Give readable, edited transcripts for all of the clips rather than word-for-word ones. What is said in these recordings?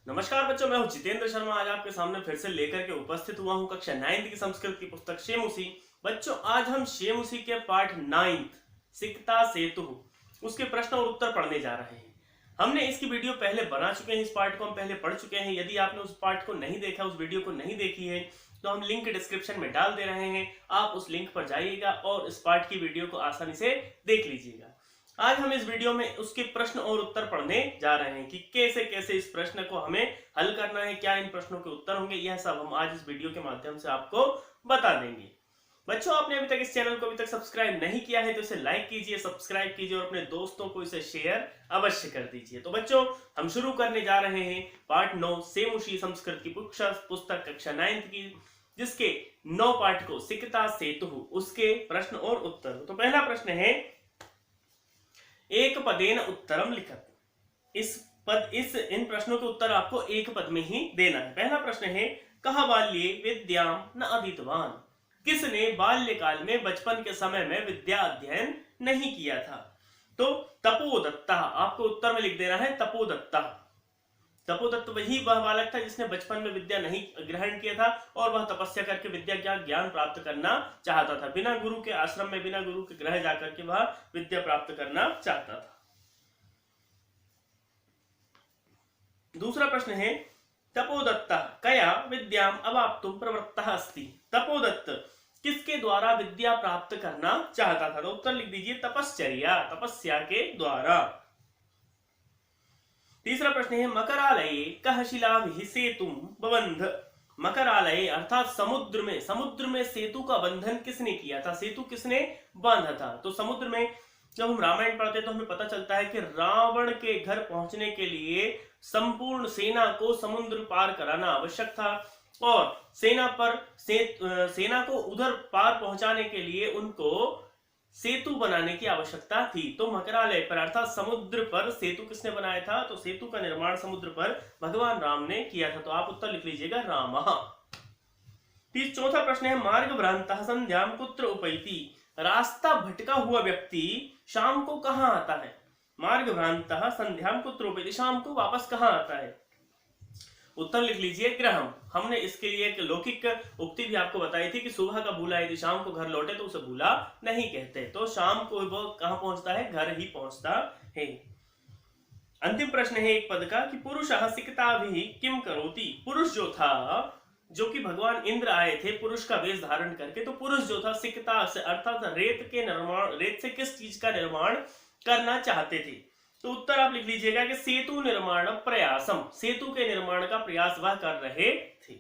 नमस्कार बच्चों, मैं हूं जितेंद्र शर्मा। आज आपके सामने फिर से लेकर के उपस्थित हुआ हूं कक्षा 9th की संस्कृत की पुस्तक शेमुसी। बच्चों, आज हम शेमुसी के पार्ट 9 सिकता सेतु उसके प्रश्न और उत्तर पढ़ने जा रहे हैं। हमने इसकी वीडियो पहले बना चुके हैं, इस पार्ट को हम पहले पढ़ चुके हैं। यदि आपने उस पार्ट को नहीं देखा, उस वीडियो को नहीं देखी है, तो हम लिंक डिस्क्रिप्शन में डाल दे रहे हैं। आप उस लिंक पर जाइएगा और इस पार्ट की वीडियो को आसानी से देख लीजिएगा। आज हम इस वीडियो में उसके प्रश्न और उत्तर पढ़ने जा रहे हैं कि कैसे कैसे इस प्रश्न को हमें हल करना है, क्या इन प्रश्नों के उत्तर होंगे। यह सब हम आज इस वीडियो के माध्यम से आपको बता देंगे। बच्चों, आपने अभी तक इस चैनल को अभी तक सब्सक्राइब नहीं किया है तो इसे लाइक कीजिए, सब्सक्राइब कीजिए और अपने दोस्तों को इसे शेयर अवश्य कर दीजिए। तो बच्चों, हम शुरू करने जा रहे हैं पार्ट 9 सेमुषी संस्कृत की पुस्तक कक्षा 9 की, जिसके 9 पार्ट को सिकता सेतु उसके प्रश्न और उत्तर। तो पहला प्रश्न है, एक पदेन उत्तरम लिखत। इन प्रश्नों के उत्तर आपको एक पद में ही देना है। पहला प्रश्न है, कहा बाल्ये विद्याम न अधीतवान। किसने बाल्यकाल में, बचपन के समय में विद्या अध्ययन नहीं किया था? तो तपोदत्ता, आपको उत्तर में लिख देना है तपोदत्ता। तपोदत्त वही वह बालक था जिसने बचपन में विद्या नहीं ग्रहण किया था और वह तपस्या करके विद्या का ज्ञान प्राप्त करना चाहता था। बिना गुरु के आश्रम में, बिना गुरु के गृह जाकर के वह विद्या प्राप्त करना चाहता था। दूसरा प्रश्न है, तपोदत्त कया विद्याम अवाप्तुम प्रवृत्तः अस्ति। तपोदत्त किसके द्वारा विद्या प्राप्त करना चाहता था? तो उत्तर लिख दीजिए तपश्चर्या, तपस्या के द्वारा। तीसरा प्रश्न है, मकरालये कह शिलाभिः सेतुं बबंध। मकरालय अर्थात समुद्र में सेतु का बंधन किसने किया था? सेतु किसने बांधा था? तो समुद्र में जब हम रामायण पढ़ते तो हमें पता चलता है कि रावण के घर पहुंचने के लिए संपूर्ण सेना को समुद्र पार कराना आवश्यक था और सेना को उधर पार पहुंचाने के लिए उनको सेतु बनाने की आवश्यकता थी। तो मकरालय पर अर्थात समुद्र पर सेतु किसने बनाया था? तो सेतु का निर्माण समुद्र पर भगवान राम ने किया था। तो आप उत्तर लिख लीजिएगा रामः। चौथा प्रश्न है, मार्ग भ्रांतः संध्याम कुत्र उपैति। रास्ता भटका हुआ व्यक्ति शाम को कहां आता है? मार्ग भ्रांतः संध्याम कुत्र उपैति, शाम को वापस कहां आता है? उत्तर लिख लीजिए गृहम। हमने इसके लिए एक लौकिक उक्ति भी आपको बताई थी कि सुबह का भूला यदि शाम को घर लौटे तो उसे भूला नहीं कहते। तो शाम को वो कहां पहुंचता है? घर ही पहुंचता है। अंतिम प्रश्न है एक पद का कि पुरुषः सिकताभिः किम करोति। पुरुष जो था, जो कि भगवान इंद्र आए थे पुरुष का वेश धारण करके, तो पुरुष जो था सिकता से अर्थात रेत से किस चीज का निर्माण करना चाहते थे? तो उत्तर आप लिख लीजिएगा कि सेतु निर्माण प्रयासम, सेतु के निर्माण का प्रयास वह कर रहे थे।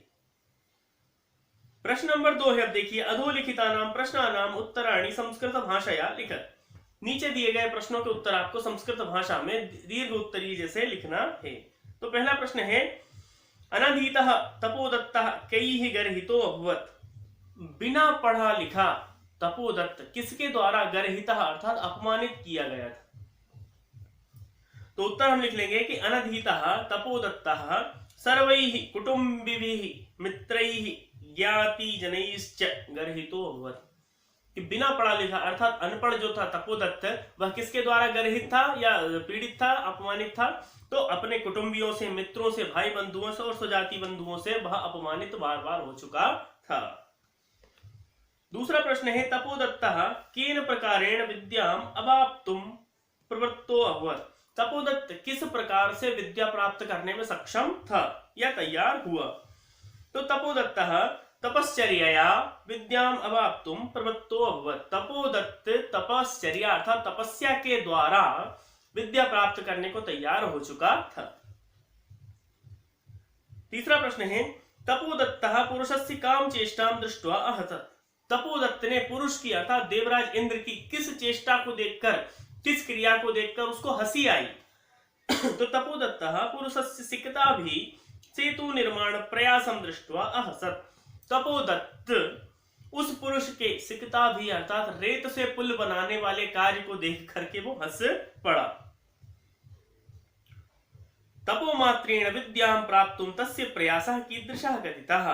प्रश्न नंबर 2 है, अब देखिए, अधोलिखितानां प्रश्नानां उत्तराणि संस्कृत भाषाया लिखत। नीचे दिए गए प्रश्नों के उत्तर आपको संस्कृत भाषा में दीर्घ उत्तरीय जैसे लिखना है। तो पहला प्रश्न है, अनधीतः तपोदत्तः कैः गर्हितो अभवत्। बिना पढ़ा लिखा तपोदत्त किसके द्वारा गर्हितः अर्थात अपमानित किया गया था? तो उत्तर हम लिख लेंगे कि अनधीतः तपोदत्तः सर्वैः कुटुंबिभिः मित्रैः ज्ञातिजनैश्च गर्हितो अभवत्। कि बिना पढ़ा लिखा अर्थात अनपढ़ जो था तपोदत्त, वह किसके द्वारा गर्हित था या पीड़ित था, अपमानित था? तो अपने कुटुंबियों से, मित्रों से, भाई बंधुओं से और स्वजाति बंधुओं से वह अपमानित बार बार हो चुका था। दूसरा प्रश्न है, तपोदत्तः केन प्रकारेण विद्याम अवाप्तुम प्रवृत्तो अभवत्। तपोदत्त किस प्रकार से विद्या प्राप्त करने में सक्षम था या तैयार हुआ? तो तपोदत्तः तपश्चर्यया विद्याम अवाप्तुम प्रवृत्तो अभवत्। तपोदत्त तपश्चर्या अर्थात तपस्या के द्वारा विद्या प्राप्त करने को तैयार हो चुका था। तीसरा प्रश्न है, तपोदत्तः पुरुषस्य काम चेष्टां दृष्ट्वा अहतत्। तपोदत्त ने पुरुष की अर्थात देवराज इंद्र की किस चेष्टा को देखकर, किस क्रिया को देखकर उसको हंसी आई? तो तपोदत्तः पुरुषस्य सिकताभिः सेतु निर्माण प्रयासं दृष्ट्वा अहसत्। तपोदत्त उस पुरुष के सिकताभिः अर्थात रेत से पुल बनाने वाले कार्य को देख करके वो हंस पड़ा। तपोमात्रेण विद्यां प्राप्तुं तस्य प्रयासः कीदृशः कथितः।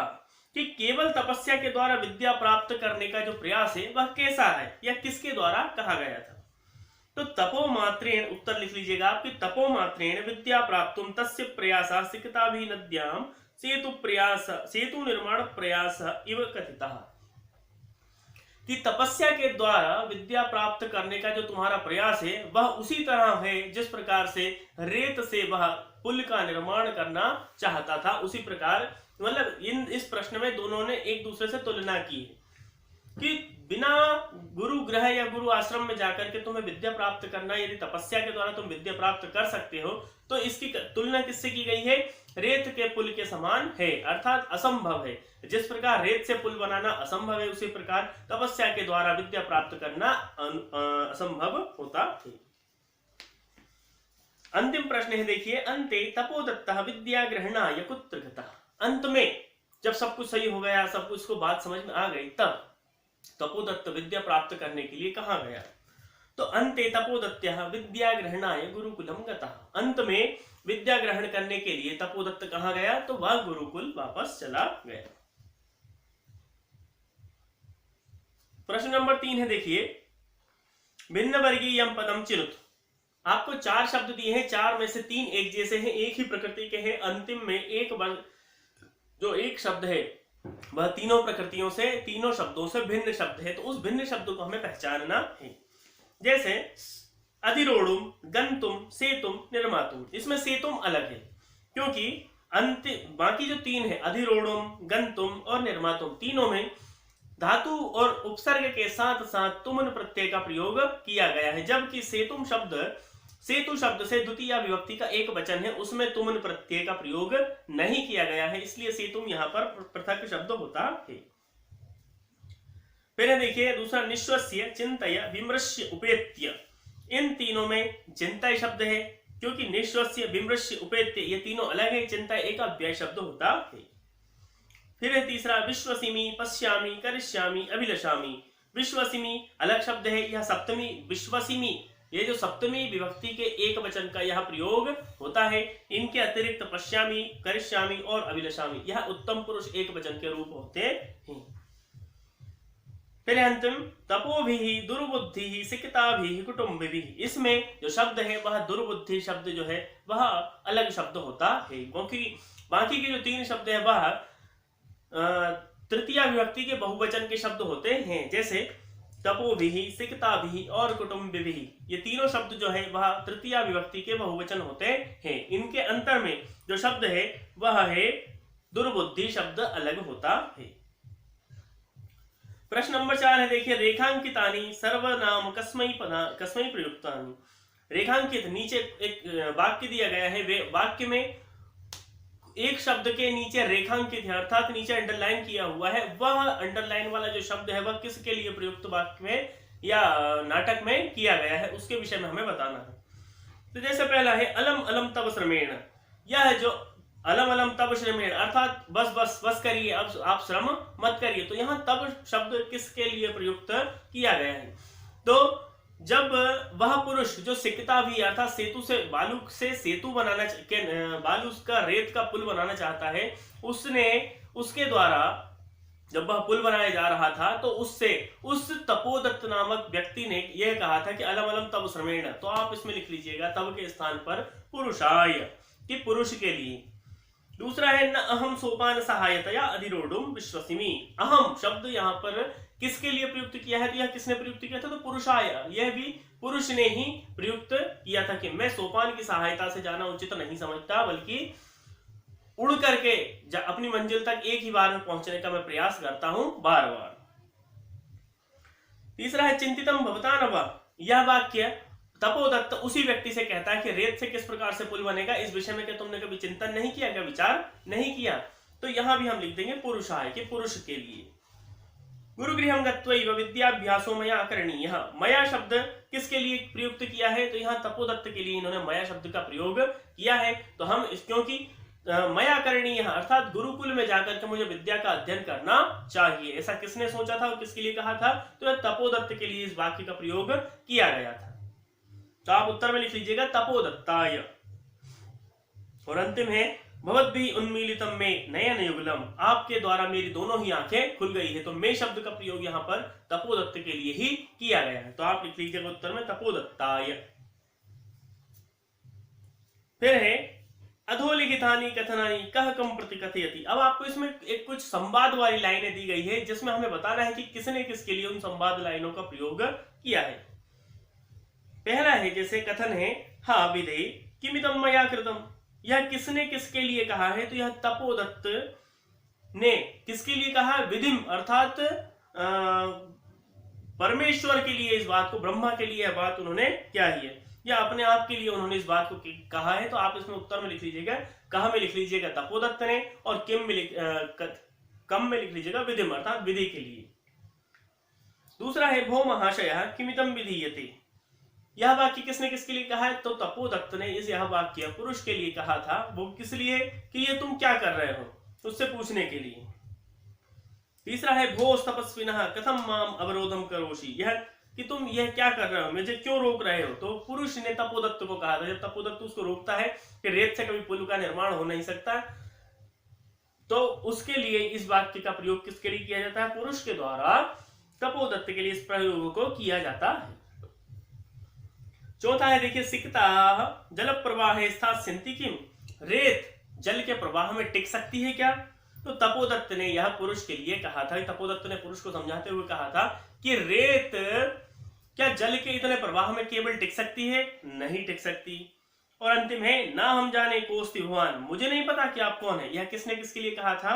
कि केवल तपस्या के द्वारा विद्या प्राप्त करने का जो प्रयास है वह कैसा है या किसके द्वारा कहा गया था? तो तपो मात्रेण, उत्तर लिख लीजिएगा आपकी, तपो मात्रेण विद्या प्राप्तुम तस्य प्रयासा सिकता भी नद्याम सेतु निर्माण प्रयास इव कथितः। कि तपस्या के द्वारा विद्या प्राप्त करने का जो तुम्हारा प्रयास है वह उसी तरह है जिस प्रकार से रेत से वह पुल का निर्माण करना चाहता था, उसी प्रकार, मतलब इस प्रश्न में दोनों ने एक दूसरे से तुलना की है कि बिना गुरु गृह या गुरु आश्रम में जाकर के तुम्हें विद्या प्राप्त करना, यदि तपस्या के द्वारा तुम विद्या प्राप्त कर सकते हो तो इसकी तुलना किससे की गई है? रेत के पुल के समान है, अर्थात असंभव है। जिस प्रकार रेत से पुल बनाना असंभव है, उसी प्रकार तपस्या के द्वारा विद्या प्राप्त करना असंभव होता है। अंतिम प्रश्न है, देखिए, अंते तपोदत्तः विद्या ग्रहणाय कुत्र गतः। अंत में जब सब कुछ सही हो गया, सब कुछ को बात समझ में आ गई, तब तपोदत्त विद्या प्राप्त करने के लिए कहां गया? तो अंते तपोदत्त्यः विद्या ग्रहणाय गुरुकुलम गतः। अंत में विद्या ग्रहण करने के लिए तपोदत्त कहां गया? तो वह गुरुकुल वापस चला गया। प्रश्न नंबर 3 है, देखिए, भिन्न वर्गीय पदम चिनुत। आपको 4 शब्द दिए हैं, 4 में से 3 एक जैसे हैं, एक ही प्रकृति के हैं। अंतिम में जो एक शब्द है वह तीनों प्रकृतियों से, तीनों शब्दों से भिन्न शब्द है, तो उस भिन्न शब्द को हमें पहचानना है। जैसे अधिरोढ़ुम, गंतुम, सेतुम, निर्मातुम। इसमें सेतुम अलग है क्योंकि बाकी जो 3 है, अधिरोढ़ुम, गंतुम और निर्मातुम, तीनों में धातु और उपसर्ग के साथ साथ तुमन प्रत्यय का प्रयोग किया गया है, जबकि सेतु शब्द से द्वितीय विभक्ति का एक वचन है, उसमें तुमन प्रत्यय का प्रयोग नहीं किया गया है, इसलिए सेतुम यहां पर पृथक शब्द होता है। फिर देखिए दूसरा, निश्वस्य, चिंतय, विमृश्य, उपेत्य। इन तीनों में चिंतय शब्द है क्योंकि निश्वस्य, विमृश्य, उपेत्य ये तीनों अलग है, चिंतय एक अव्यय शब्द होता है। फिर है तीसरा, विश्वसिमि, पश्यामि, करिष्यामि, अभिलषामि। विश्वसिमि अलग शब्द है, यह सप्तमी विश्वसिमि, ये जो सप्तमी विभक्ति के एक वचन का यह प्रयोग होता है। इनके अतिरिक्त पश्यामि, करिष्यामि और अभिलषामि यह उत्तम पुरुष एक वचन के रूप होते हैं। फिर अंतिम, तपोभिः, दुर्बुद्धिः, सिकताभिः, कुटुम्बिभिः। इसमें जो शब्द है वह दुर्बुद्धि शब्द जो है वह अलग शब्द होता है, क्योंकि बाकी के जो 3 शब्द है वह तृतीय विभक्ति के बहुवचन के शब्द होते हैं। जैसे तपोभिः, सिकताभिः और कुटुम्बिभिः, ये तीनों शब्द जो है वह तृतीय विभक्ति के बहुवचन होते हैं। इनके अंतर में जो शब्द है वह है दुर्बुद्धि शब्द अलग होता है। प्रश्न नंबर 4 है, देखिए, रेखांकितानि सर्वनाम कस्मै प्रयुक्तानि। रेखांकित, नीचे एक वाक्य दिया गया है, वे वाक्य में एक शब्द के नीचे रेखांकित है, अर्थात नीचे अंडरलाइन किया हुआ है, वह अंडरलाइन वाला जो शब्द है वह किसके लिए प्रयुक्त वाक्य में या नाटक में किया गया है, उसके विषय में हमें बताना है। तो जैसे पहला है, अलम अलम तब श्रमेण। यह जो अलम अलम तब श्रमेण अर्थात बस बस बस करिए, अब आप श्रम मत करिए, तो यहाँ तब शब्द किसके लिए प्रयुक्त किया गया है? तो जब वह पुरुष जो सिकता भी अर्थात सेतु से, बालू से सेतु बनाना, बालू का रेत का पुल बनाना चाहता है, उसके द्वारा जब वह पुल बनाया जा रहा था तो उस तपोदत्त नामक व्यक्ति ने यह कहा था कि अलम अलम तब श्रमेण। तो आप इसमें लिख लीजिएगा तब के स्थान पर पुरुषाय, कि पुरुष के लिए। दूसरा है, न अहम सोपान सहायतया अधिरोढ़ुम विश्वसिमि। अहम शब्द यहाँ पर किसके लिए प्रयुक्त किया है? तो यह किसने प्रयुक्त किया था? तो पुरुषाय, यह भी पुरुष ने ही प्रयुक्त किया था कि मैं सोपान की सहायता से जाना उचित नहीं समझता, बल्कि उड़ करके अपनी मंजिल तक एक ही बार में पहुंचने का मैं प्रयास करता हूं, बार बार। तीसरा है, चिंतितम भवता नव। यह वाक्य तपोदत्त उसी व्यक्ति से कहता है कि रेत से किस प्रकार से पुल बनेगा, इस विषय में क्या तुमने कभी चिंतन नहीं किया, क्या विचार नहीं किया? तो यहां भी हम लिख देंगे पुरुषाय, कि पुरुष के लिए। गुरुगृहं गत्वैव विद्याभ्यासो मया करणीयः। मया शब्द किसके लिए प्रयुक्त किया है? तो यहाँ तपोदत्त के लिए इन्होंने मया शब्द का प्रयोग किया है। तो हम क्योंकि मया करणीयः अर्थात गुरुकुल में जाकर के मुझे विद्या का अध्ययन करना चाहिए, ऐसा किसने सोचा था और किसके लिए कहा था? तो तपोदत्त के लिए इस वाक्य का प्रयोग किया गया था। तो आप उत्तर में लिख लीजिएगा तपोदत्ताय। और अंतिम है, भवद्भिः उन्मीलितं मे नयन युगलम, आपके द्वारा मेरी दोनों ही आंखें खुल गई है। तो मे शब्द का प्रयोग यहाँ पर तपोदत्त के लिए ही किया गया है। तो आप लिख लीजिएगा उत्तर में तपोदत्ताय। फिर है अधोलिखितानि कथनानि कह कम प्रतिकथयति। अब आपको इसमें एक कुछ संवाद वाली लाइनें दी गई है जिसमें हमें बताना है कि किसने किसके लिए उन संवाद लाइनों का प्रयोग किया है। पहला है जैसे कथन है, हा विदे किमिदं मया कृतम, यह किसने किसके लिए कहा है? तो यह तपोदत्त ने किसके लिए कहा? विधिम अर्थात परमेश्वर के लिए इस बात को, ब्रह्मा के लिए यह बात उन्होंने क्या ही है, या अपने आप के लिए उन्होंने इस बात को कहा है। तो आप इसमें उत्तर में लिख लीजिएगा, कहा में लिख लीजिएगा तपोदत्त ने, और कम में लिख लीजिएगा विधिम अर्थात विधि के लिए। दूसरा है भो महाशय किमिदं विधीयते, यह वाक्य किसने किसके लिए कहा है? तो तपोदत्त ने इस यह वाक्य पुरुष के लिए कहा था। वो किस लिए? कि ये तुम क्या कर रहे हो, उससे पूछने के लिए। तीसरा है भो तपस्विनः कथम माम अवरोधम करोषि, यह कि तुम यह क्या कर रहे हो, मुझे क्यों रोक रहे हो? तो पुरुष ने तपोदत्त को कहा था। जब तपोदत्त उसको रोकता है कि रेत से कभी पुल का निर्माण हो नहीं सकता, तो उसके लिए इस वाक्य का प्रयोग किसके लिए किया जाता है? पुरुष के द्वारा तपोदत्त के लिए इस प्रयोग को किया जाता है। चौथा है देखिए सिकता जल प्रवाह स्थास्यन्ति किम, रेत जल के प्रवाह में टिक सकती है क्या? तो तपोदत्त ने यह पुरुष के लिए कहा था। तपोदत्त ने पुरुष को समझाते हुए कहा था कि रेत क्या जल के इतने प्रवाह में केवल टिक सकती है? नहीं टिक सकती। और अंतिम है ना हम जाने कोस्ति भगवान, मुझे नहीं पता कि आप कौन है। यह किसने किसके लिए कहा था?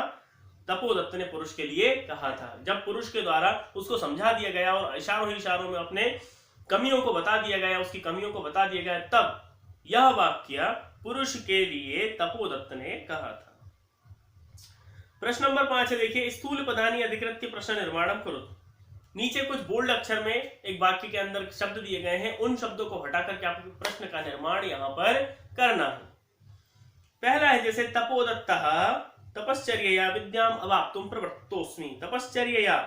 तपोदत्त ने पुरुष के लिए कहा था। जब पुरुष के द्वारा उसको समझा दिया गया और इशारों ही इशारों में अपने कमियों को बता दिया गया, उसकी कमियों को बता दिया गया, तब यह वाक्य पुरुष के लिए तपोदत्त ने कहा था। प्रश्न नंबर 5 है देखिए स्थूल पदानी अधिकृत्य प्रश्न निर्माणम करो। नीचे कुछ बोल्ड अक्षर में एक वाक्य के अंदर शब्द दिए गए हैं, उन शब्दों को हटा करके आपको प्रश्न का निर्माण यहां पर करना है। पहला है जैसे तपोदत्तः तपश्चर्यया विद्याम अवाप्तुम प्रवृत्तोस्मि, तपश्चर्यया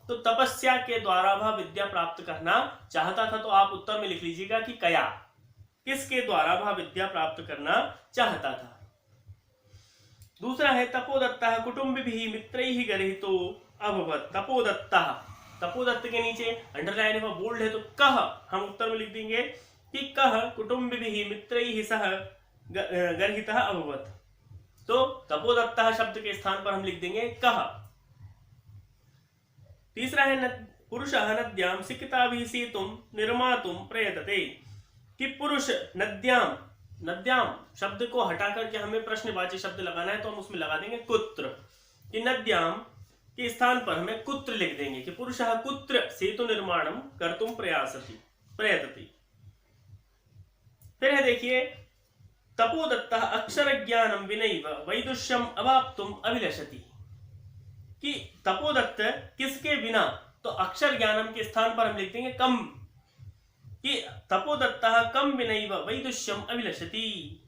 तो तपस्या के द्वारा वह विद्या प्राप्त करना चाहता था। तो आप उत्तर में लिख लीजिएगा कि कया, किसके द्वारा वह विद्या प्राप्त करना चाहता था। दूसरा है तपोदत्तः कुटुंबिभिः मित्रैः गरितो अभवत्, तपोदत्तः, तपोदत्त के नीचे अंडरलाइन है, बोल्ड है, तो कह हम उत्तर में लिख देंगे कि कह कुटुंबिभिः मित्रैः सह गर्हितः अभवत्। तो तपोदत्तः शब्द के स्थान पर हम लिख देंगे कह। तीसरा है पुरुषः नद्यां सिक्ताभिः सेतुं निर्मातुं प्रयतते, कि पुरुष नद्याम, नद्याम शब्द को हटा करके हमें प्रश्नवाची शब्द लगाना है, तो हम उसमें लगा देंगे कुत्र, कि नद्याम के स्थान पर हमें कुत्र लिख देंगे कि पुरुषः कुत्र सेतु निर्माणं कर्तुं प्रयतते। फिर है देखिए तपोदत्तः अक्षर ज्ञानम विनैव वैदुष्यम अवाप्तुम अभिलषति, कि तपोदत्त किसके बिना? तो अक्षर ज्ञानम के स्थान पर हम लिख देंगे कम, कि तपोदत्तः कम विनैव वैदुष्यम अभिलषति।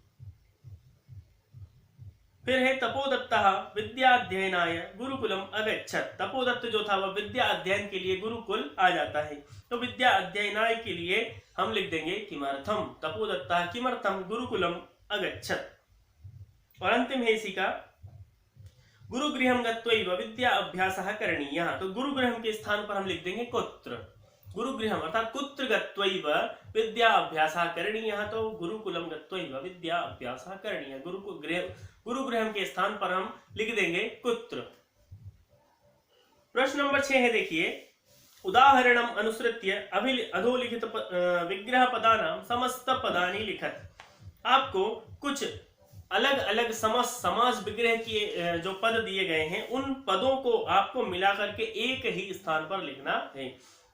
फिर है तपोदत्तः विद्याध्ययनाय गुरुकुलम अगच्छत्, तपोदत्त जो था वह विद्या अध्ययन के लिए गुरुकुल आ जाता है। तो विद्या अध्ययनाय के लिए हम लिख देंगे किमर्थम, तपोदत्तः किमर्थम गुरुकुलम अगच्छत्। और अंतिम है इसी का गुरुगृहं गत्वैव विद्या अभ्यासः करणीयः, तो गुरुगृहं के स्थान पर हम लिख देंगे कुत्र, गुरुगृहं अर्थात कुत्र गत्वैव विद्या अभ्यासः करणीयः, तो गुरुकुलम गत्वैव विद्या अभ्यासः करणीयः, गुरुगृहं के स्थान पर हम लिख देंगे कुत्र। प्रश्न नंबर 6 है देखिए उदाहरणम अनुसृत्य अधोलिखित विग्रह पदानां समस्त पदानि लिखत। आपको कुछ अलग अलग समास विग्रह के जो पद दिए गए हैं उन पदों को आपको मिलाकर के एक ही स्थान पर लिखना है।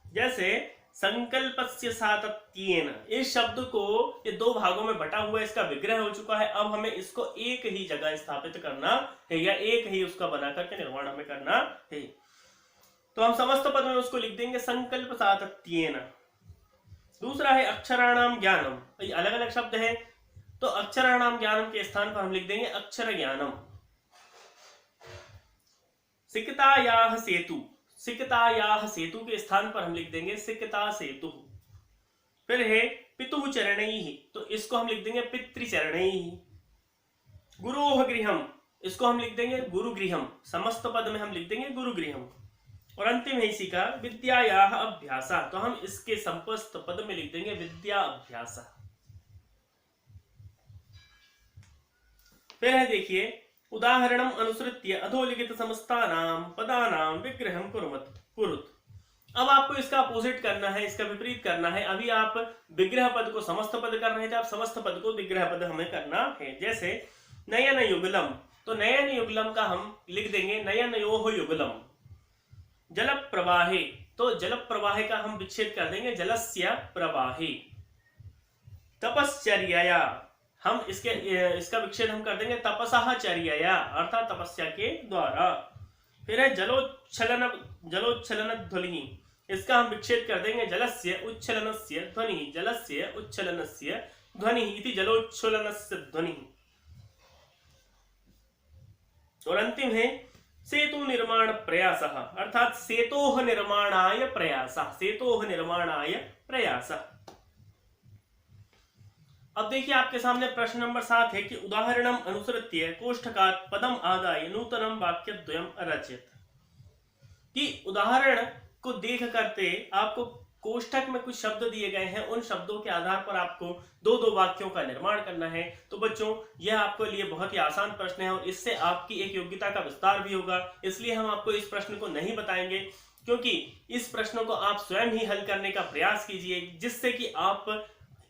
जैसे संकल्पस्य सातत्येन, इस शब्द को ये दो भागों में बटा हुआ, इसका विग्रह हो चुका है, अब हमें इसको एक ही जगह स्थापित करना है या एक ही उसका बना करके निर्माण हमें करना है। तो हम समस्त पद में उसको लिख देंगे संकल्प सातत्येन। दूसरा है अक्षराणाम ज्ञानम, अलग अलग शब्द है, तो अक्षराणाम ज्ञानम के स्थान पर हम लिख देंगे अक्षर ज्ञानम। सिकतायाः सेतु, सिकतायाः सेतु के स्थान पर हम लिख देंगे सिकता सेतु। फिर है पितुः चरणैः, तो इसको हम लिख देंगे पितृचरणैः। गुरोह गृहम, इसको हम लिख देंगे गुरुगृहम, समस्त पद में हम लिख देंगे गुरुगृहम। और अंतिम है इसी का विद्यायाः अभ्यासा, तो हम इसके समस्त पद में लिख देंगे विद्या अभ्यासा। फिर है देखिए उदाहरणम अनुसृत्य अधोलिखित समस्तानां पदानां विग्रहं कुरुत। अब आपको इसका अपोजिट करना है, इसका विपरीत करना है। अभी आप विग्रह पद को समस्त पद कर रहे थे, आप समस्त पद को विग्रह पद हमें करना है। जैसे नयन युगलम, तो नयन युगलम का हम लिख देंगे नयनयोः युगलम। जल प्रवाहे, तो जल प्रवाहे का हम विच्छेद कर देंगे जलस्य प्रवाहे। तपश्चर्या, हम इसका विच्छेद हम कर देंगे तपसः चर्यया, अर्थात तपस्या के द्वारा। फिर है जलोच्छलन ध्वनि, इसका हम विच्छेद कर देंगे जलस्य उच्छलनस्य ध्वनि, जलस्य उच्छलनस्य ध्वनि इति जलोच्छलनस्य ध्वनि। और अंतिम है सेतु निर्माण प्रयासः, अर्थात सेतोः निर्माणाय प्रयासः, सेतोः निर्माणाय प्रयासः। अब देखिए आपके सामने प्रश्न नंबर 7 है कि उदाहरणम अनुसृत्य कोष्ठकात् पदम आदाय नूतनम वाक्यद्वयम अरचयत, कि उदाहरण को देख करते आपको कोष्ठक में कुछ शब्द दिए गए हैं, उन शब्दों के आधार पर आपको दो वाक्यों का निर्माण करना है। तो बच्चों यह आपके लिए बहुत ही आसान प्रश्न है और इससे आपकी एक योग्यता का विस्तार भी होगा। इसलिए हम आपको इस प्रश्न को नहीं बताएंगे, क्योंकि इस प्रश्न को आप स्वयं ही हल करने का प्रयास कीजिए, जिससे कि आप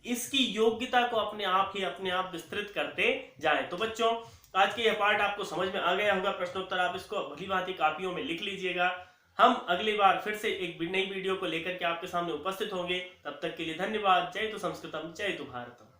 इसकी योग्यता को अपने आप विस्तृत करते जाएं। तो बच्चों आज के यह पार्ट आपको समझ में आ गया होगा। प्रश्नोत्तर आप इसको भली भांति कापियों में लिख लीजिएगा। हम अगली बार फिर से एक नई वीडियो को लेकर के आपके सामने उपस्थित होंगे। तब तक के लिए धन्यवाद। जय तु संस्कृतम, जय तु भारतम।